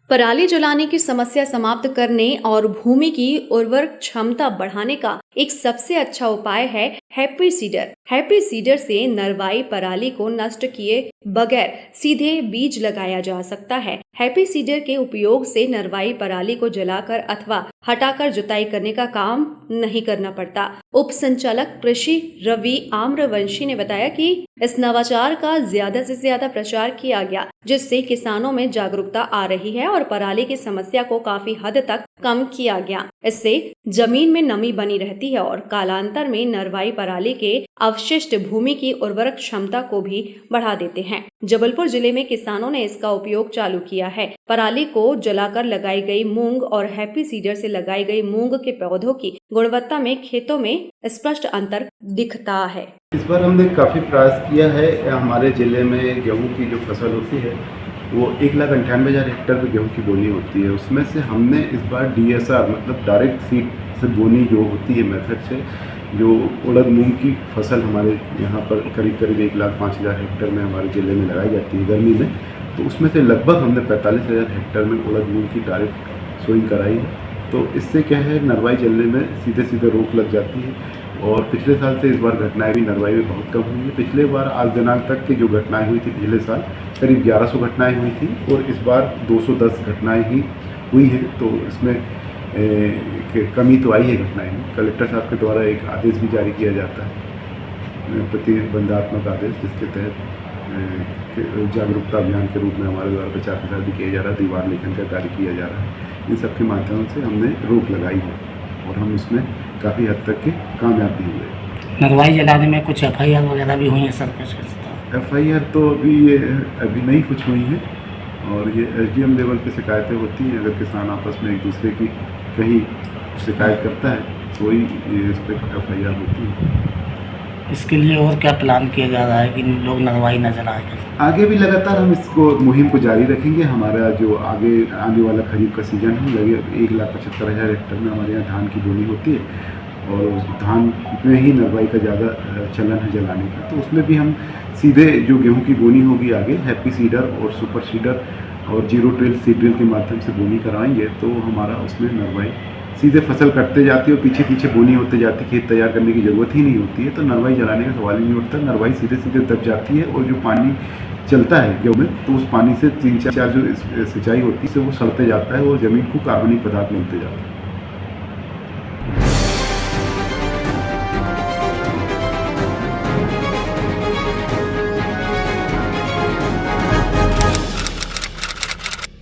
पराली जलाने की समस्या समाप्त करने और भूमि की उर्वरक क्षमता बढ़ाने का एक सबसे अच्छा उपाय है हैप्पी सीडर। हैप्पी सीडर से नरवाई पराली को नष्ट किए बगैर सीधे बीज लगाया जा सकता है। हैप्पी सीडर के उपयोग से नरवाई पराली को जलाकर अथवा हटाकर जुताई करने का काम नहीं करना पड़ता। उप संचालक कृषि रवि आम्रवंशी ने बताया कि इस नवाचार का ज्यादा से ज्यादा प्रचार किया गया, जिससे किसानों में जागरूकता आ रही है और पराली की समस्या को काफी हद तक कम किया गया। इससे जमीन में नमी बनी रहती है और कालांतर में नरवाई पराली के अवशिष्ट भूमि की उर्वरक क्षमता को भी बढ़ा देते हैं। जबलपुर जिले में किसानों ने इसका उपयोग चालू किया है। पराली को जलाकर लगाई गई मूंग और हैप्पी सीडर से लगाई गई मूंग के पौधों की गुणवत्ता में खेतों में स्पष्ट अंतर दिखता है। इस बार हमने काफ़ी प्रयास किया है। हमारे ज़िले में गेहूं की जो फसल होती है वो 1,98,000 हेक्टेयर पे गेहूं की बोनी होती है। उसमें से हमने इस बार DSR मतलब डायरेक्ट सीड से बोनी जो होती है मेथड से, जो उड़द मूंग की फसल हमारे यहाँ पर करीब करीब 1,05,000 हेक्टेयर में हमारे ज़िले में लगाई जाती है गर्मी में, तो उसमें से लगभग हमने 45,000 हेक्टेयर में उड़द मूंग की डायरेक्ट सोइंग कराई है। तो इससे क्या है, नरवाई जलने में सीधे सीधे रोक लग जाती है। और पिछले साल से इस बार घटनाएं भी नरवाई में बहुत कम हुई है। पिछले बार आज दिनांक तक की जो घटनाएं हुई थी, पिछले साल करीब 1100 घटनाएं हुई थी और इस बार 210 घटनाएं ही हुई हैं। तो इसमें कमी तो आई है घटनाएं में। कलेक्टर साहब के द्वारा एक आदेश भी जारी किया जाता है, प्रतिबंधात्मक आदेश, जिसके तहत जागरूकता अभियान के रूप में हमारे द्वारा प्रचार प्रसार भी किया जा रहा है, दीवार लेखन का कार्य किया जा रहा है। इन सब के माध्यम से हमने रोक लगाई है और हम इसमें काफ़ी हद तक के कामयाब भी हुए। नरवाई जलाने में कुछ FIR वगैरह भी हुई है सर? FIR तो अभी नहीं कुछ हुई है और ये SDM लेवल पे शिकायतें होती हैं। अगर किसान आपस में एक दूसरे की कहीं शिकायत करता है तो ही इस पर FIR होती है। इसके लिए और क्या प्लान किया जा रहा है कि लोग नरवाई न जलाएं? आगे भी लगातार हम इसको मुहिम को जारी रखेंगे। हमारा जो आगे आने वाला खरीफ का सीजन है, लगभग 1,75,000 हेक्टेयर में हमारे यहाँ धान की बोनी होती है और उस धान में ही नरवाई का ज़्यादा चलन है जलाने का। तो उसमें भी हम सीधे जो गेहूं की बोनी होगी आगे हैप्पी सीडर और सुपर सीडर और जीरो ड्रिल सीड ड्रिल के माध्यम से बोनी कराएंगे, तो हमारा उसमें नरवाई सीधे फसल कटते जाती है और पीछे पीछे बोनी होते जाती है। खेत तैयार करने की ज़रूरत ही नहीं होती है, तो नरवाई जलाने का सवाल ही नहीं उठता। नरवाई सीधे सीधे दब जाती है और जो पानी चलता है गेहूं में, तो उस पानी से 3-4 जो सिंचाई होती है वो सड़ते जाता है और ज़मीन को कार्बनिक पदार्थ मिलते जाता है।